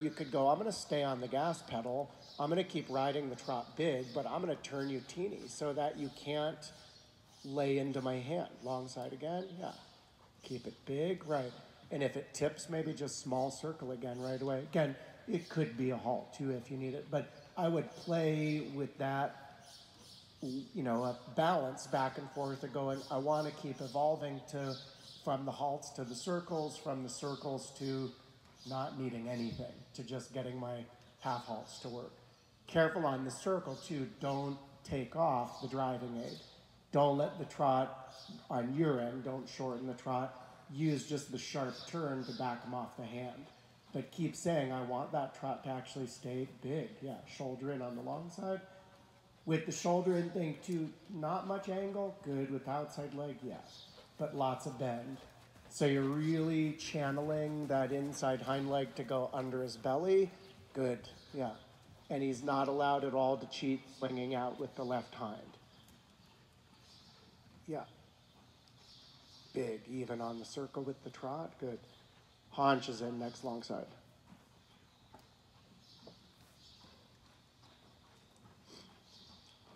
you could go, I'm going to stay on the gas pedal. I'm going to keep riding the trot big, but I'm going to turn you teeny so that you can't lay into my hand. Long side again, yeah. Keep it big, right. And if it tips, maybe just small circle again right away. Again, it could be a halt too if you need it, but I would play with that, a balance back and forth of going, I want to keep evolving from the halts to the circles, from the circles to not needing anything, to just getting my half halts to work. Careful on the circle too, don't take off the driving aid. Don't let the trot on your end, don't shorten the trot. Use just the sharp turn to back them off the hand. But keep saying, I want that trot to actually stay big. Yeah, shoulder in on the long side. With the shoulder in thing too, not much angle, good. With the outside leg, yes. But lots of bend. So you're really channeling that inside hind leg to go under his belly. Good, yeah. And he's not allowed at all to cheat swinging out with the left hind. Yeah. Big, even on the circle with the trot, good. Haunches in, next long side.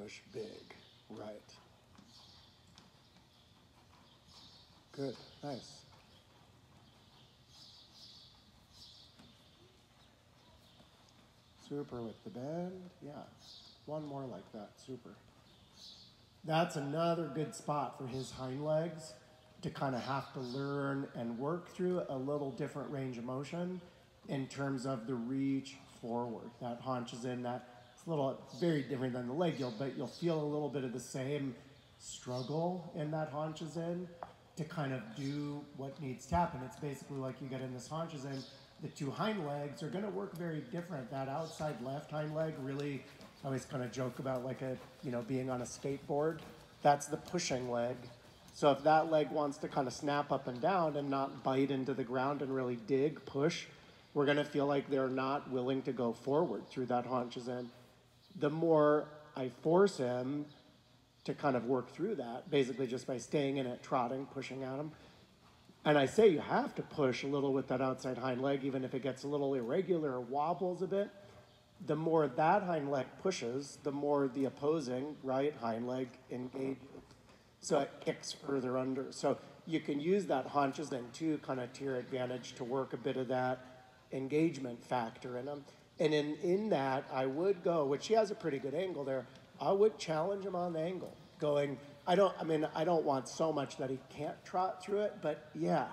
Push big, right. Good, nice. Super with the bend, yeah. One more like that, super. That's another good spot for his hind legs to kind of have to learn and work through a little different range of motion in terms of the reach forward. That haunches in, it's a little very different than the leg yield, but you'll feel a little bit of the same struggle in that haunches in to kind of do what needs to happen. It's basically like you get in this haunches in, the two hind legs are going to work very different. That outside left hind leg really, I always kind of joke about like being on a skateboard. That's the pushing leg. So if that leg wants to kind of snap up and down and not bite into the ground and really dig, push, we're going to feel like they're not willing to go forward through that haunches in. The more I force him to kind of work through that, basically just by staying in it, trotting, pushing at him. And I say you have to push a little with that outside hind leg, even if it gets a little irregular or wobbles a bit. The more that hind leg pushes, the more the opposing right hind leg engages. So it kicks further under. So you can use that haunches then too, kind of to your advantage to work a bit of that engagement factor in them. And in that, I would go, which he has a pretty good angle there, I would challenge him on the angle, going, I don't want so much that he can't trot through it, but yeah,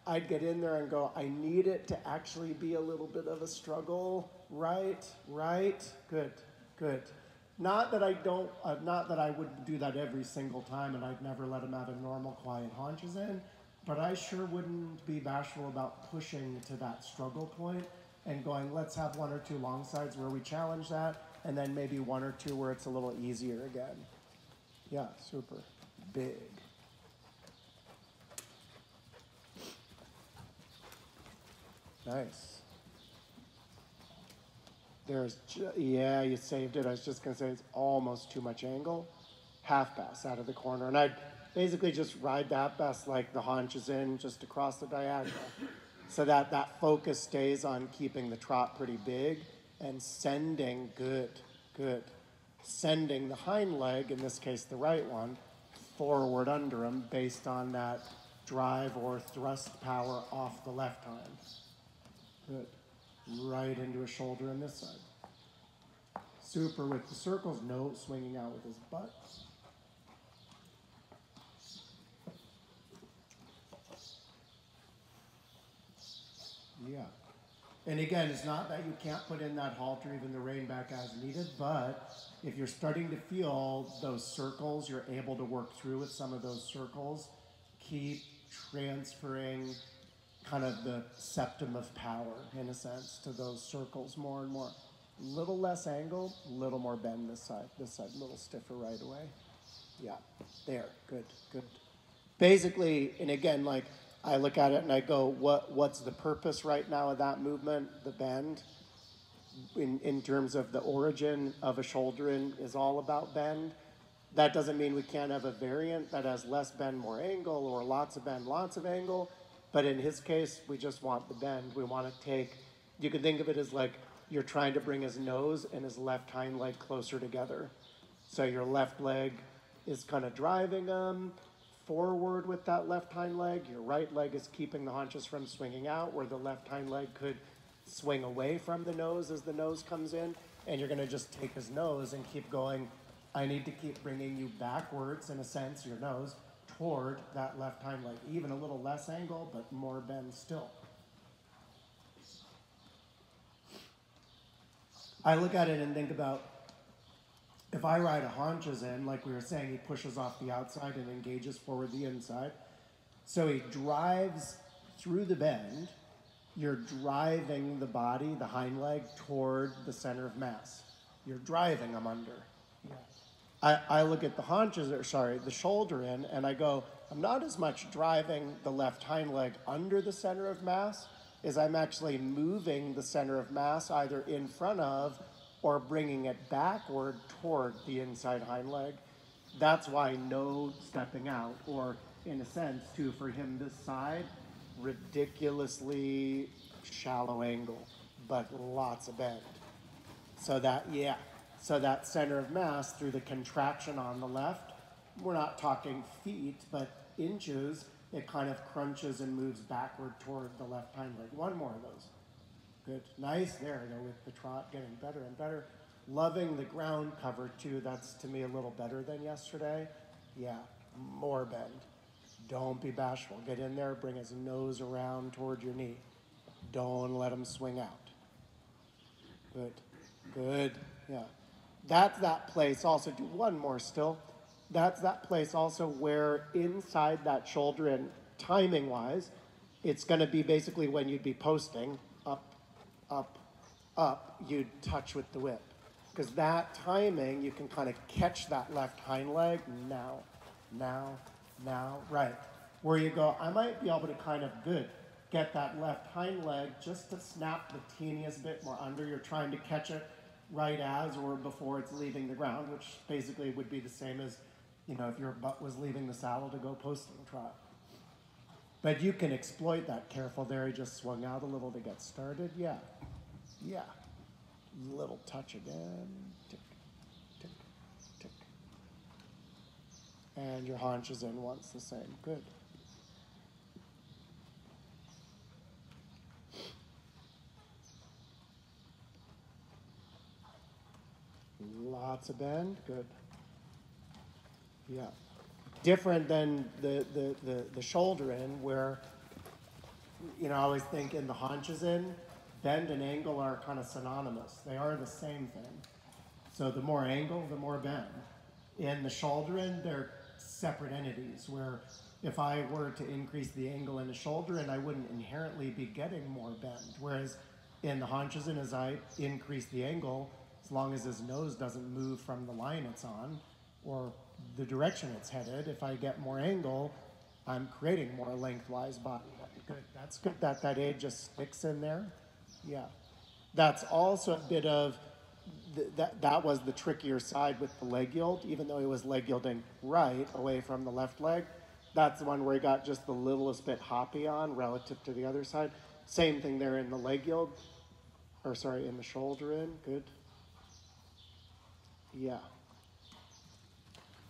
I'd get in there and go, I need it to actually be a little bit of a struggle, right, good. Not that I would do that every single time and I'd never let him have a normal quiet haunches in, but I sure wouldn't be bashful about pushing to that struggle point and going, let's have one or two long sides where we challenge that, and then maybe one or two where it's a little easier again. Yeah, super. Big. Nice. Yeah, you saved it. I was just going to say it's almost too much angle. Half pass out of the corner. And I'd basically just ride that best like the haunches in just across the diagonal. So that focus stays on keeping the trot pretty big and sending good. Sending the hind leg, in this case the right one, forward under him based on that drive or thrust power off the left hind. Good. Right into a shoulder on this side. Super with the circles, no swinging out with his butt. Yeah. And again, it's not that you can't put in that halter, even the rein back as needed, but if you're starting to feel those circles, you're able to work through with some of those circles, keep transferring kind of the septum of power, in a sense, to those circles more and more. Little less angle, little more bend this side, a little stiffer right away. Yeah, there, good. Basically, and again, like, I look at it and I go, what's the purpose right now of that movement, the bend? In terms of the origin of a shoulder in is all about bend. That doesn't mean we can't have a variant that has less bend, more angle, or lots of bend, lots of angle. But in his case, we just want the bend. We want to take You can think of it as like you're trying to bring his nose and his left hind leg closer together. So your left leg is kind of driving him forward with that left hind leg. Your right leg is keeping the haunches from swinging out, where the left hind leg could swing away from the nose as the nose comes in. And you're going to just take his nose and keep going. I need to keep bringing you backwards, in a sense, your nose, toward that left hind leg. Even a little less angle, but more bend still. I look at it and think about, if I ride a haunches in, like we were saying, he pushes off the outside and engages forward the inside. So he drives through the bend. You're driving the body, the hind leg, toward the center of mass. You're driving them under. Yeah. I look at the the shoulder in, and I go, I'm not as much driving the left hind leg under the center of mass as I'm actually moving the center of mass either in front of or bringing it backward toward the inside hind leg. That's why no stepping out, or in a sense, too, for him this side, ridiculously shallow angle, but lots of bend. So that center of mass through the contraction on the left, we're not talking feet, but inches, it kind of crunches and moves backward toward the left hind leg. One more of those. Good, nice, there we go with the trot, getting better and better. Loving the ground cover too, that's to me a little better than yesterday. Yeah, more bend. Don't be bashful, get in there, bring his nose around toward your knee. Don't let him swing out. Good, good, yeah. That's that place also, do one more still. That's that place also where inside that shoulder and timing wise, it's gonna be basically when you'd be posting, up, up, up, you'd touch with the whip. Because that timing, you can kind of catch that left hind leg, now, right. Where you go, I might be able to kind of, get that left hind leg just to snap the teeniest bit more under. You're trying to catch it right as or before it's leaving the ground, which basically would be the same as, if your butt was leaving the saddle to go posting trot. But you can exploit that. Careful there, he just swung out a little to get started. Yeah. Little touch again. Tick, tick, tick. And your haunches in once the same. Good. Lots of bend. Good. Yeah. Different than the shoulder in, where, I always think in the haunches in, bend and angle are kind of synonymous. They are the same thing. So the more angle, the more bend. In the shoulder in, they're separate entities, where if I were to increase the angle in the shoulder in, I wouldn't inherently be getting more bend. Whereas in the haunches in, as I increase the angle, as long as his nose doesn't move from the line it's on, or the direction it's headed, if I get more angle, I'm creating more lengthwise body. Good, that's good that aid just sticks in there. Yeah, that's also a bit of, that was the trickier side with the leg yield, even though he was leg yielding right away from the left leg. That's the one where he got just the littlest bit hoppy on relative to the other side. Same thing there in the leg yield, in the shoulder in, good. Yeah,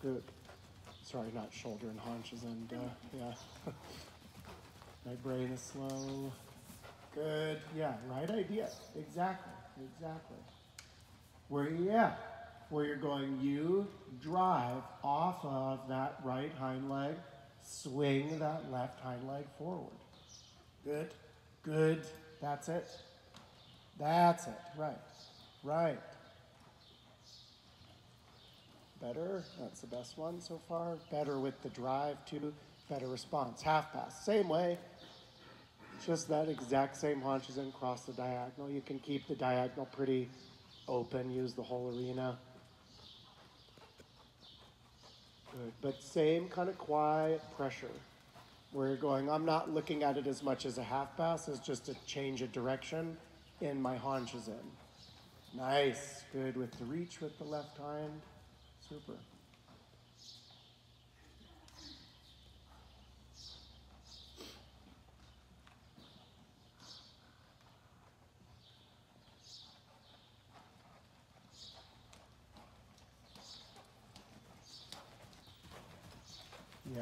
good. Sorry, not shoulder and haunches and, yeah. My brain is slow. Good, yeah, right idea, exactly. Where you're going, you drive off of that right hind leg, swing that left hind leg forward. Good, that's it, right. Better, that's the best one so far. Better with the drive too, better response. Half pass, same way. Just that exact same haunches in, cross the diagonal. You can keep the diagonal pretty open, use the whole arena. Good, but same kind of quiet pressure. Where you're going, I'm not looking at it as much as a half pass as just a change of direction in my haunches in. Nice, good with the reach with the left hind. Super.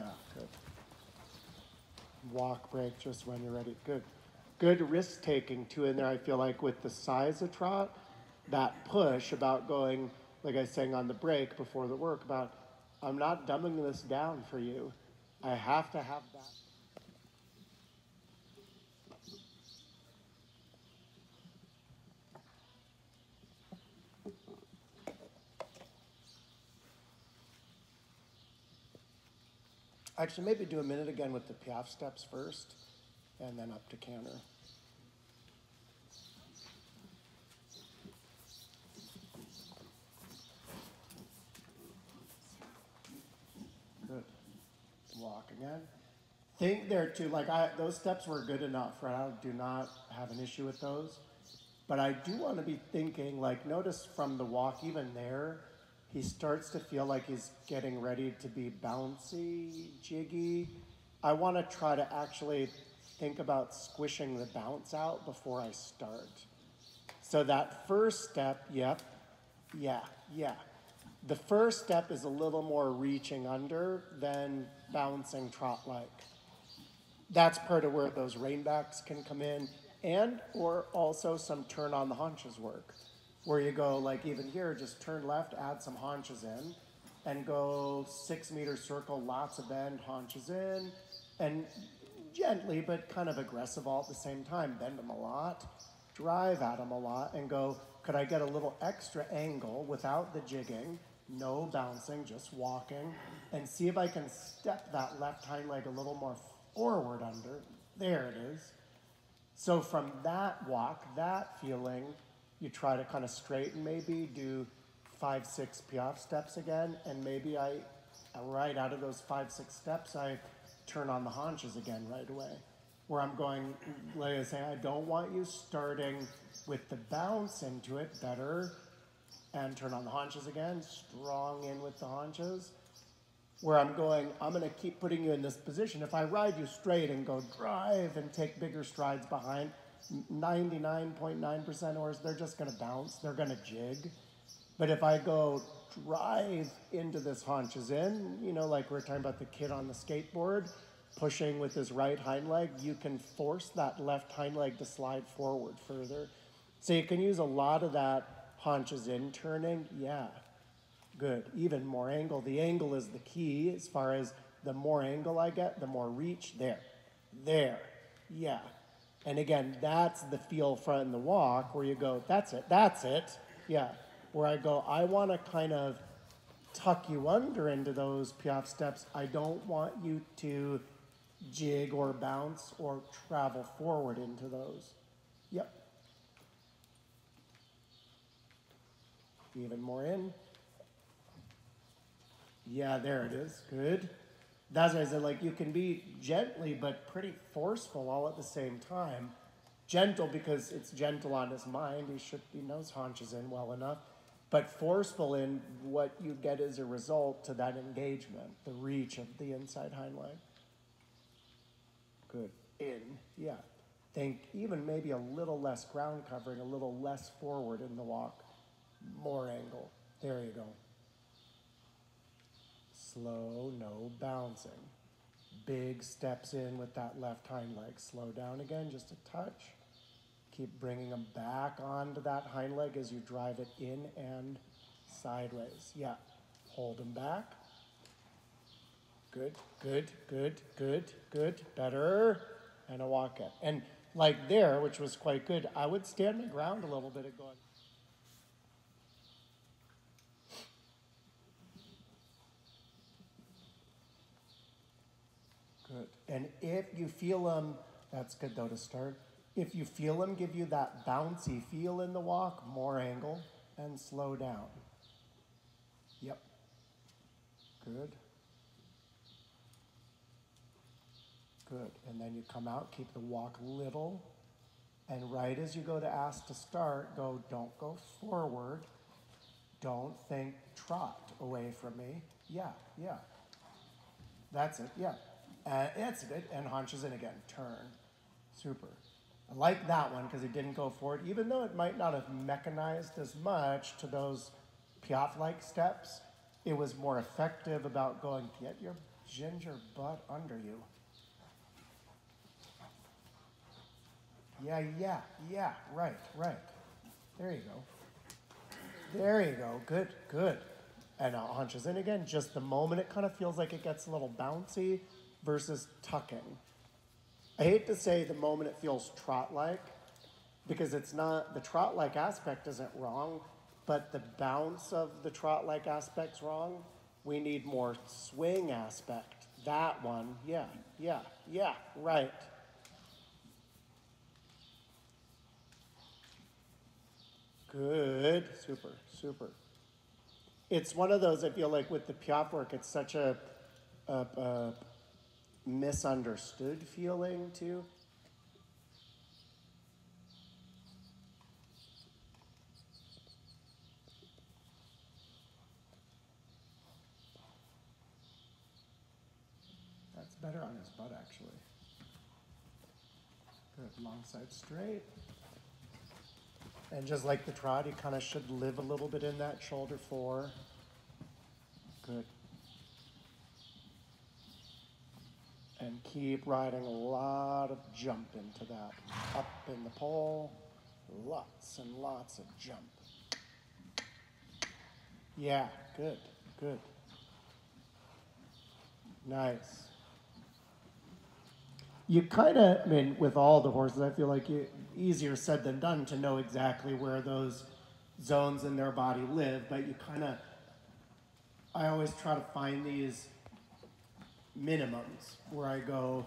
Yeah, good. Walk break just when you're ready. Good. Good risk taking too in there. I feel like with the size of trot, that push about going, like I was saying on the break before the work, about I'm not dumbing this down for you. I have to have that. Actually, maybe do a minute again with the Piaf steps first, and then up to canter. Good. Walk again. Think there too, like those steps were good enough, right? I do not have an issue with those. But I do want to be thinking, like, notice from the walk, even there, he starts to feel like he's getting ready to be bouncy, jiggy. I want to try to actually think about squishing the bounce out before I start. So that first step, yep, yeah, yeah. The first step is a little more reaching under than bouncing trot-like. That's part of where those rainbacks can come in, and or also some turn on the haunches work, where you go like even here, just turn left, add some haunches in, and go 6 meter circle, lots of bend, haunches in, and gently but kind of aggressive all at the same time. Bend them a lot, drive at them a lot, and go, could I get a little extra angle without the jigging, no bouncing, just walking, and see if I can step that left hind leg a little more forward under. There it is. So from that walk, that feeling, you try to kind of straighten, maybe do 5, 6 Piaf steps again, and maybe right out of those 5, 6 steps, I turn on the haunches again right away. Where I'm going, like I say, I don't want you starting with the bounce into it, better, and turn on the haunches again, strong in with the haunches. Where I'm going, I'm going to keep putting you in this position. If I ride you straight and go drive and take bigger strides behind, 99.9% oars, they're just going to bounce. They're going to jig. But if I go drive into this haunches in, you know, like we're talking about the kid on the skateboard, pushing with his right hind leg, you can force that left hind leg to slide forward further. So you can use a lot of that haunches in turning, yeah. Good, even more angle. The angle is the key as far as the more angle I get, the more reach. There, yeah. And again, that's the feel front in the walk where you go, that's it, yeah. Where I go, I want to kind of tuck you under into those Piaf steps. I don't want you to jig or bounce or travel forward into those. Yep. Even more in. Yeah, there it is. Good. That's why I said, like, you can be gently but pretty forceful all at the same time. Gentle because it's gentle on his mind. He knows haunches in well enough. But forceful in what you get as a result to that engagement, the reach of the inside hind leg. Good. In. Yeah. Think even maybe a little less ground covering, a little less forward in the walk. More angle. There you go. Slow, no bouncing. Big steps in with that left hind leg. Slow down again, just a touch. Keep bringing them back onto that hind leg as you drive it in and sideways. Yeah, hold them back. Good, good, good, good, good. Better. And a walk it. And like there, which was quite good, I would stand my ground a little bit and go. Good. And if you feel them, that's good though to start. If you feel them give you that bouncy feel in the walk, more angle and slow down. Yep. Good. Good. And then you come out, keep the walk little. And right as you go to ask to start, don't go forward. Don't think trot away from me. Yeah, yeah. That's it, yeah. That's good. And haunches in again. Turn. Super. I like that one because it didn't go forward, even though it might not have mechanized as much to those Piaf-like steps. It was more effective about going, get your ginger butt under you. Yeah, right. There you go. Good. And hunches in again. Just the moment it kind of feels like it gets a little bouncy versus tucking. I hate to say the moment it feels trot-like, because it's not, the trot-like aspect isn't wrong, but the bounce of the trot-like aspect's wrong. We need more swing aspect. That one, yeah, right. Good, super. It's one of those, I feel like with the Piaf work, it's such a misunderstood feeling too. That's better on his butt, actually. Good, long side straight. And just like the trot, he kind of should live a little bit in that shoulder four. Good. And keep riding a lot of jump into that. Up in the pole, lots and lots of jump. Yeah, good. Nice. You kind of, I mean, with all the horses, I feel like easier said than done to know exactly where those zones in their body live, but you kind of, I always try to find these minimums where I go,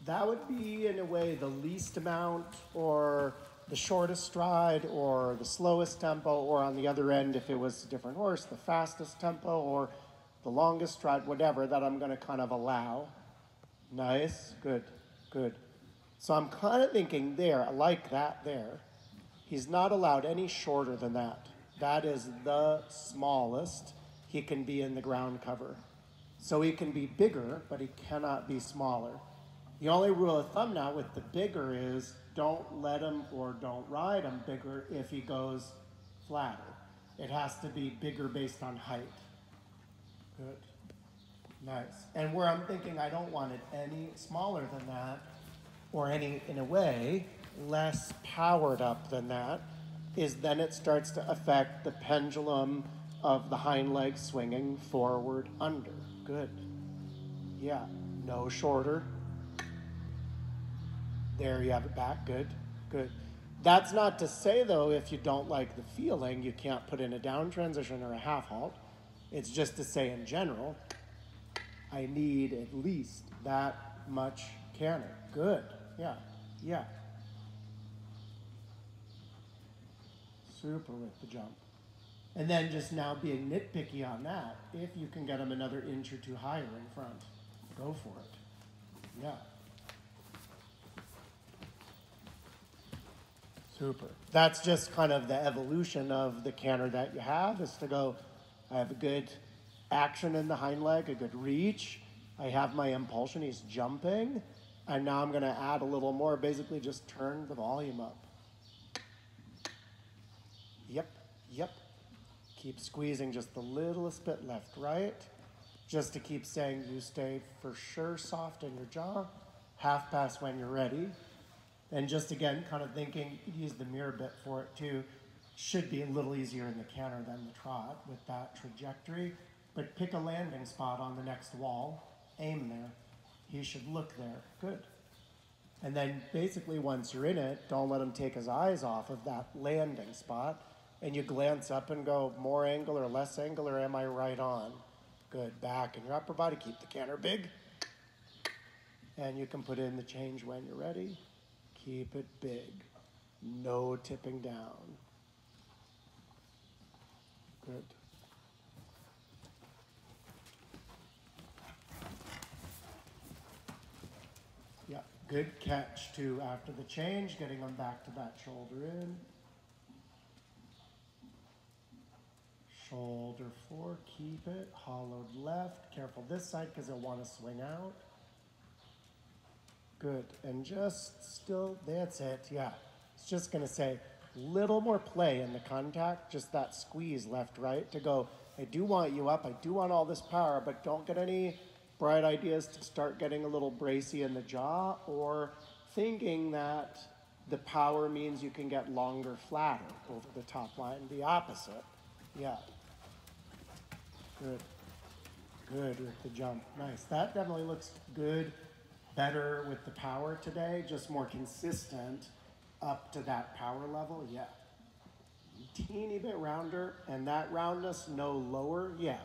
that would be in a way the least amount or the shortest stride or the slowest tempo, or on the other end, if it was a different horse, the fastest tempo or the longest stride, whatever, that I'm going to kind of allow. Nice, good. So I'm kind of thinking there, I like that there. He's not allowed any shorter than that. That is the smallest he can be in the ground cover. So he can be bigger, but he cannot be smaller. The only rule of thumb now with the bigger is don't let him or don't ride him bigger if he goes flatter. It has to be bigger based on height. Good. Nice. And where I'm thinking I don't want it any smaller than that, or any, in a way, less powered up than that, is then it starts to affect the pendulum of the hind leg swinging forward under. Good. Yeah. No shorter. There you have it back. Good. That's not to say, though, if you don't like the feeling, you can't put in a down transition or a half halt. It's just to say in general, I need at least that much canter. Good. Yeah. Super with the jump. And then just now being nitpicky on that, if you can get them another inch or two higher in front, go for it. Yeah. Super. That's just kind of the evolution of the canter that you have, is to go, I have a good action in the hind leg, a good reach. I have my impulsion, he's jumping. And now I'm going to add a little more, basically just turn the volume up. Yep. Keep squeezing just the littlest bit left, right. Just to keep saying you stay for sure soft in your jaw. Half pass when you're ready. And just again, kind of thinking, use the mirror bit for it too. Should be a little easier in the canter than the trot with that trajectory. But pick a landing spot on the next wall. Aim there. He should look there. Good. And then basically once you're in it, don't let him take his eyes off of that landing spot. And you glance up and go, more angle or less angle, or am I right on? Good. Back in your upper body. Keep the canter big. And you can put in the change when you're ready. Keep it big. No tipping down. Good. Yeah, good catch too after the change, getting them back to that shoulder in. Shoulder four, keep it. Hollowed left. Careful this side because he'll want to swing out. Good, and just still, that's it, yeah. It's just gonna say, little more play in the contact, just that squeeze left, right, to go, I do want you up, I do want all this power, but don't get any bright ideas to start getting a little bracy in the jaw, or thinking that the power means you can get longer, flatter over the top line, the opposite. Yeah. Good. Good with the jump. Nice. That definitely looks good, better with the power today, just more consistent up to that power level. Yeah. Teeny bit rounder, and that roundness no lower. Yeah.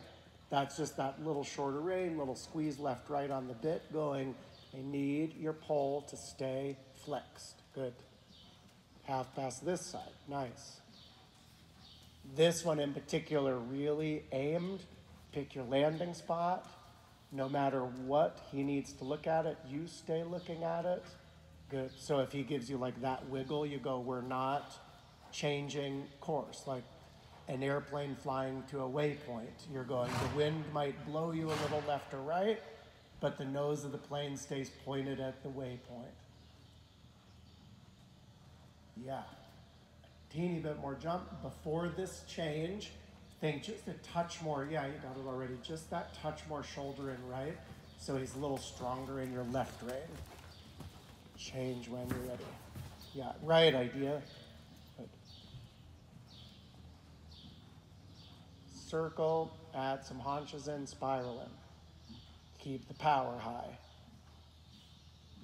That's just that little shorter rein, little squeeze left, right on the bit going. I need your pole to stay flexed. Good. Half past this side. Nice. This one in particular really aimed. Pick your landing spot. No matter what he needs to look at it, you stay looking at it. Good. So if he gives you like that wiggle, you go, we're not changing course. Like an airplane flying to a waypoint. You're going, the wind might blow you a little left or right, but the nose of the plane stays pointed at the waypoint. Yeah. Teeny bit more jump. Before this change, think just a touch more. Yeah, you got it already. Just that touch more shoulder and right. So he's a little stronger in your left rein. Change when you're ready. Yeah, right idea. Good. Circle, add some haunches in, spiral in. Keep the power high.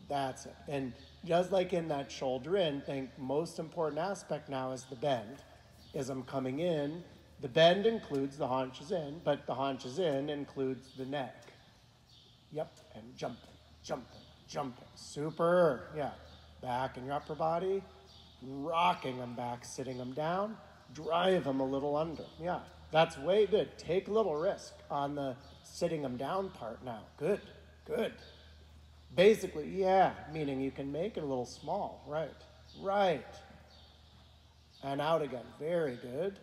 That's it. And just like in that shoulder in, think most important aspect now is the bend. As I'm coming in, the bend includes the haunches in, but the haunches in includes the neck. Yep, and jumping, jumping, jumping. Super, yeah. Back in your upper body, rocking them back, sitting them down, drive them a little under. Yeah, that's way good. Take a little risk on the sitting them down part now. Good, good. Basically, yeah, meaning you can make it a little small. Right, right. And out again. Very good.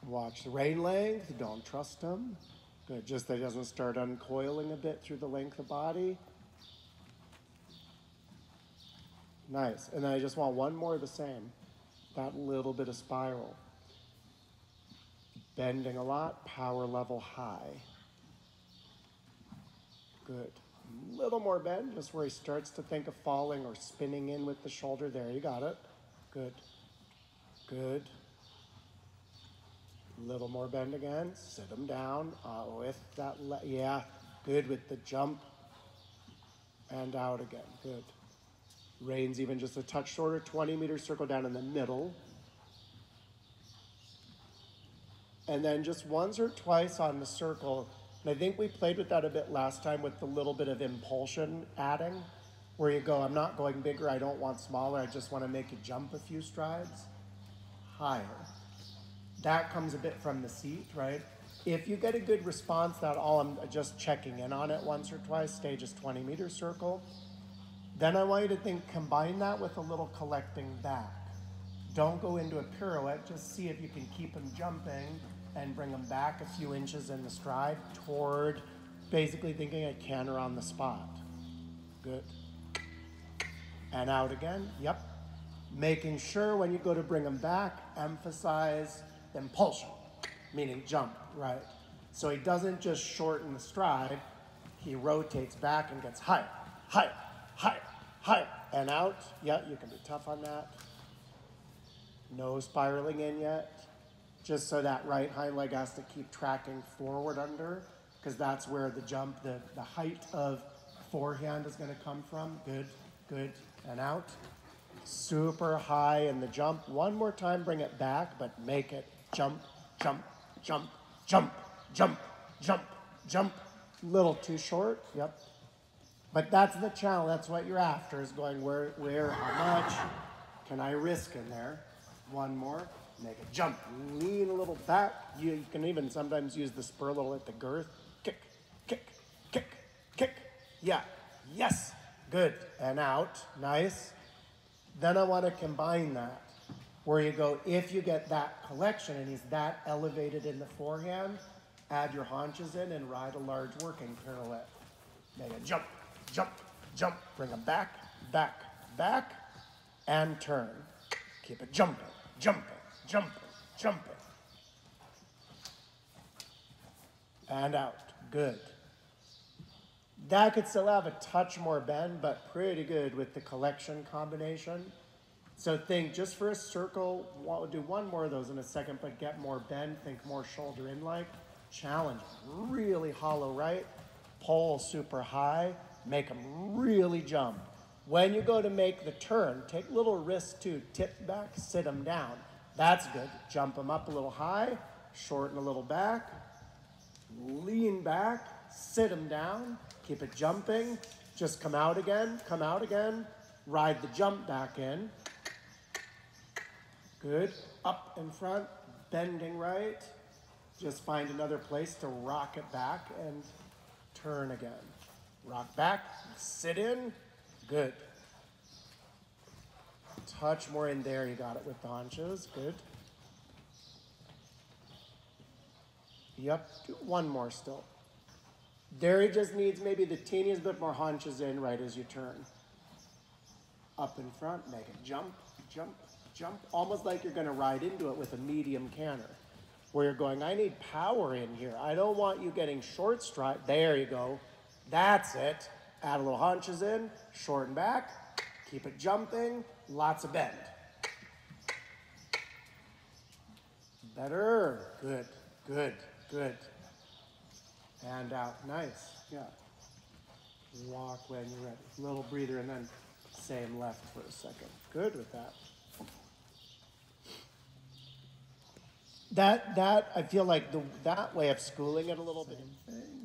Watch the rein length. Don't trust him. Good. Just that he doesn't start uncoiling a bit through the length of body. Nice. And then I just want one more of the same. That little bit of spiral. Bending a lot, power level high. Good. Little more bend, just where he starts to think of falling or spinning in with the shoulder. There, you got it. Good. Good. Little more bend again. Sit him down with that. Yeah. Good with the jump. And out again. Good. Reins even just a touch shorter. 20-meter circle down in the middle. And then just once or twice on the circle. And I think we played with that a bit last time with the little bit of impulsion adding, where you go, I'm not going bigger, I don't want smaller, I just want to make you jump a few strides. Higher. That comes a bit from the seat, right? If you get a good response, that all I'm just checking in on it once or twice, stay just 20-meter circle. Then I want you to think, combine that with a little collecting back. Don't go into a pirouette, just see if you can keep them jumping and bring them back a few inches in the stride toward basically thinking a canter on the spot. Good. And out again. Yep. Making sure when you go to bring them back, emphasize impulsion, meaning jump, right? So he doesn't just shorten the stride, he rotates back and gets higher, higher, higher, higher, and out. Yeah, you can be tough on that. No spiraling in yet. Just so that right hind leg has to keep tracking forward under, because that's where the jump, the height of forehand is going to come from. Good, good, and out. Super high in the jump. One more time, bring it back, but make it jump, jump, jump, jump, jump, jump, jump. Little too short, yep. But that's the challenge, that's what you're after, is going where, how much can I risk in there? One more. Make it jump, lean a little back. You can even sometimes use the spur a little at the girth. Kick, kick, kick, kick. Yeah, yes, good. And out, nice. Then I want to combine that, where you go, if you get that collection and he's that elevated in the forehand, add your haunches in and ride a large working pirouette. Make it jump, jump, jump. Bring him back, back, back, and turn. Keep it jumping, jumping. Jumping, jumping. and out. Good. That could still have a touch more bend, but pretty good with the collection combination. So think just for a circle, we'll do one more of those in a second, but get more bend, think more shoulder in like. Challenge, really hollow right, pull super high, make them really jump. When you go to make the turn, take little wrist to tip back, sit them down. That's good. Jump them up a little high, shorten a little back, lean back, sit them down, keep it jumping, just come out again, ride the jump back in. Good, up in front, bending right. Just find another place to rock it back and turn again. Rock back, sit in, good. Touch more in there, you got it with the haunches, good. Yep, do one more still. There he just needs maybe the teeniest bit more haunches in right as you turn. Up in front, make it jump, jump, jump. Almost like you're gonna ride into it with a medium canter. Where you're going, I need power in here. I don't want you getting short stride. There you go. That's it. Add a little haunches in, shorten back, keep it jumping, lots of bend. Better. Good, good, good. And out. Nice. Yeah. Walk when you're ready. Little breather and then same left for a second. Good with that. That I feel like that way of schooling it a little bit. Same thing.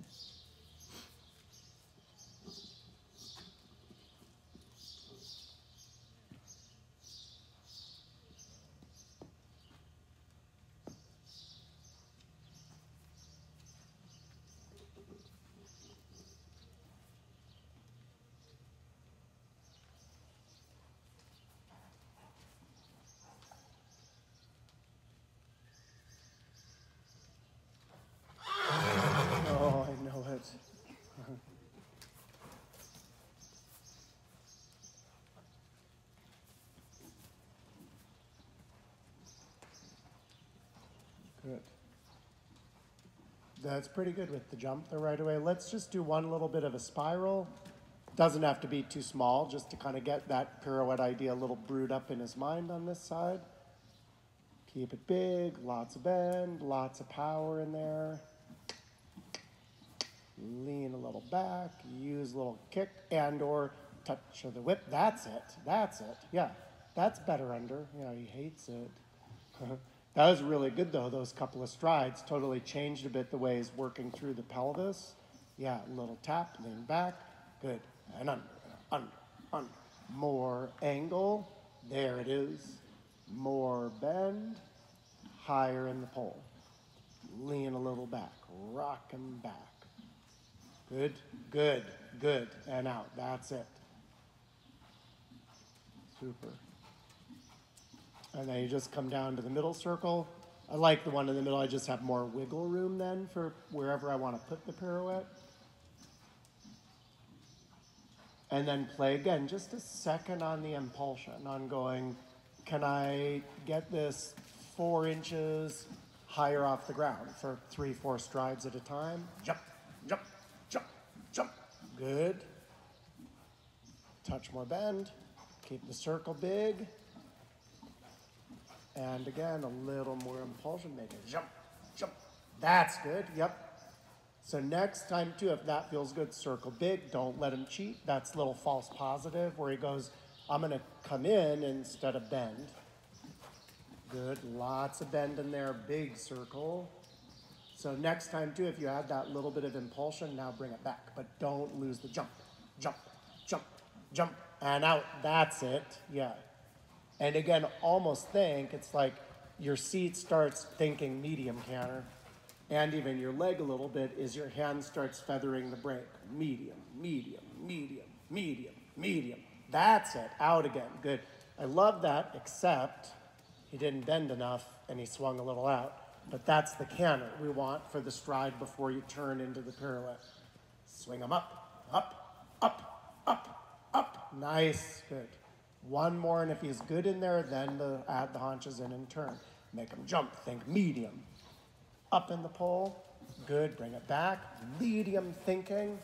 Oh, I know it. Good. That's pretty good with the jump the right away. Let's just do one little bit of a spiral. Doesn't have to be too small, just to kind of get that pirouette idea a little brewed up in his mind on this side. Keep it big, lots of bend, lots of power in there. Lean a little back, use a little kick and or touch of the whip. That's it, that's it. Yeah, that's better under. Yeah, he hates it. That was really good though, those couple of strides. Totally changed a bit the way he's working through the pelvis. Yeah, little tap, lean back, good. And under, under, under. More angle, there it is. More bend, higher in the pole. Lean a little back, rock him back. Good, good, good, and out, that's it. Super. And then you just come down to the middle circle. I like the one in the middle, I just have more wiggle room then for wherever I want to put the pirouette. And then play again, just a second on the impulsion, on going, can I get this 4 inches higher off the ground for 3-4 strides at a time? Jump, jump, jump, jump. Good. Touch more bend. Keep the circle big. And again, a little more impulsion. Make it jump, jump. That's good. Yep. So next time too, if that feels good, circle big. Don't let him cheat. That's a little false positive where he goes, I'm going to come in instead of bend. Good. Lots of bend in there. Big circle. So next time too, if you add that little bit of impulsion, now bring it back. But don't lose the jump, jump, jump, jump, and out. That's it. Yeah. And again, almost think it's like your seat starts thinking medium canter, and even your leg a little bit is your hand starts feathering the brake. Medium, medium, medium, medium, medium. That's it. Out again. Good. I love that, except he didn't bend enough and he swung a little out. But that's the canter we want for the stride before you turn into the pirouette. Swing them up, up, up, up, up. Nice. Good. One more, and if he's good in there, then add the haunches in and turn. Make him jump. Think medium. Up in the pole. Good, bring it back. Medium thinking.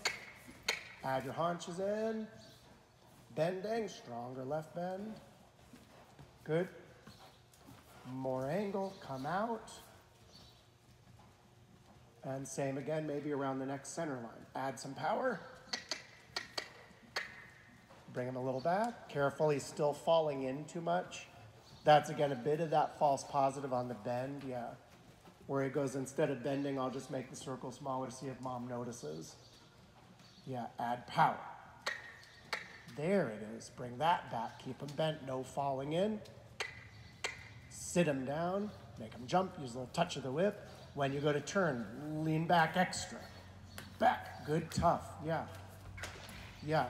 Add your haunches in. Bending, stronger left bend. Good. More angle, come out. And same again, maybe around the next center line. Add some power. Bring him a little back. Careful, he's still falling in too much. That's again a bit of that false positive on the bend, yeah. Where he goes, instead of bending, I'll just make the circle smaller to see if mom notices. Yeah, add power. There it is. Bring that back. Keep him bent, no falling in. Sit him down, make him jump, use a little touch of the whip. When you go to turn, lean back extra. Back, good, tough, yeah. Yeah,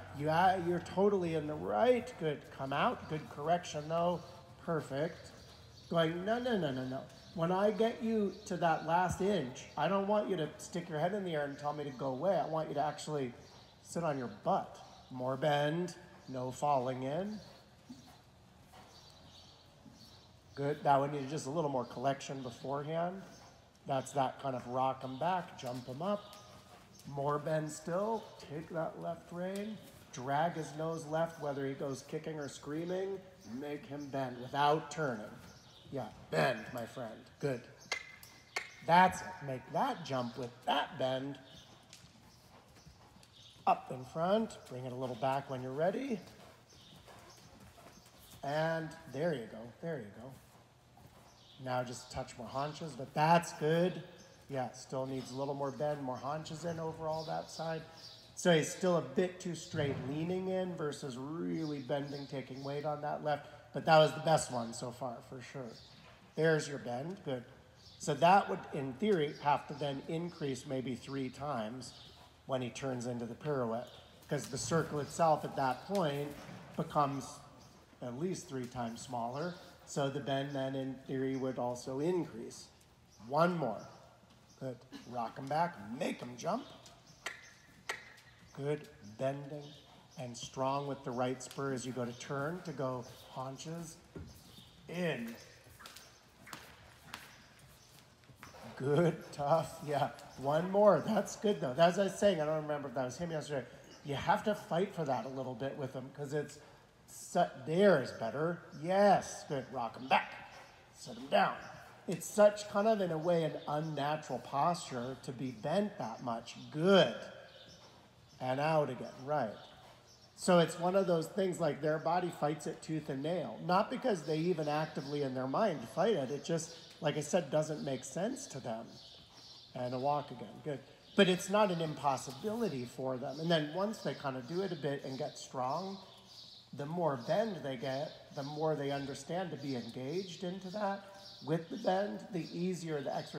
you're totally in the right. Good, come out, good correction though, perfect. Going, no. When I get you to that last inch, I don't want you to stick your head in the air and tell me to go away. I want you to actually sit on your butt. More bend, no falling in. Good, now we need just a little more collection beforehand. That's that kind of rock him back, jump him up. More bend still, take that left rein, drag his nose left, whether he goes kicking or screaming, make him bend without turning. Yeah, bend, my friend, good. That's it, make that jump with that bend. Up in front, bring it a little back when you're ready. And there you go. Now just touch more haunches, but that's good. Yeah, still needs a little more bend, more haunches in over all that side. So he's still a bit too straight leaning in versus really bending, taking weight on that left. But that was the best one so far, for sure. There's your bend, good. So that would, in theory, have to then increase maybe 3 times when he turns into the pirouette. Because the circle itself at that point becomes at least 3 times smaller. So the bend then, in theory, would also increase. One more. Good. Rock him back, make him jump. Good. Bending and strong with the right spur as you go to turn, to go haunches in. Good, tough, yeah. One more, that's good though. As I was saying, I don't remember if that was him yesterday. You have to fight for that a little bit with him because it's, there is better. Yes, good, rock him back, sit him down. It's such kind of, in a way, an unnatural posture to be bent that much. Good. And out again, right. So it's one of those things like their body fights it tooth and nail. Not because they even actively in their mind fight it. It just, like I said, doesn't make sense to them. And a walk again, good. But it's not an impossibility for them. And then once they kind of do it a bit and get strong, the more bend they get, the more they understand to be engaged into that. With the bend, the easier the exercise.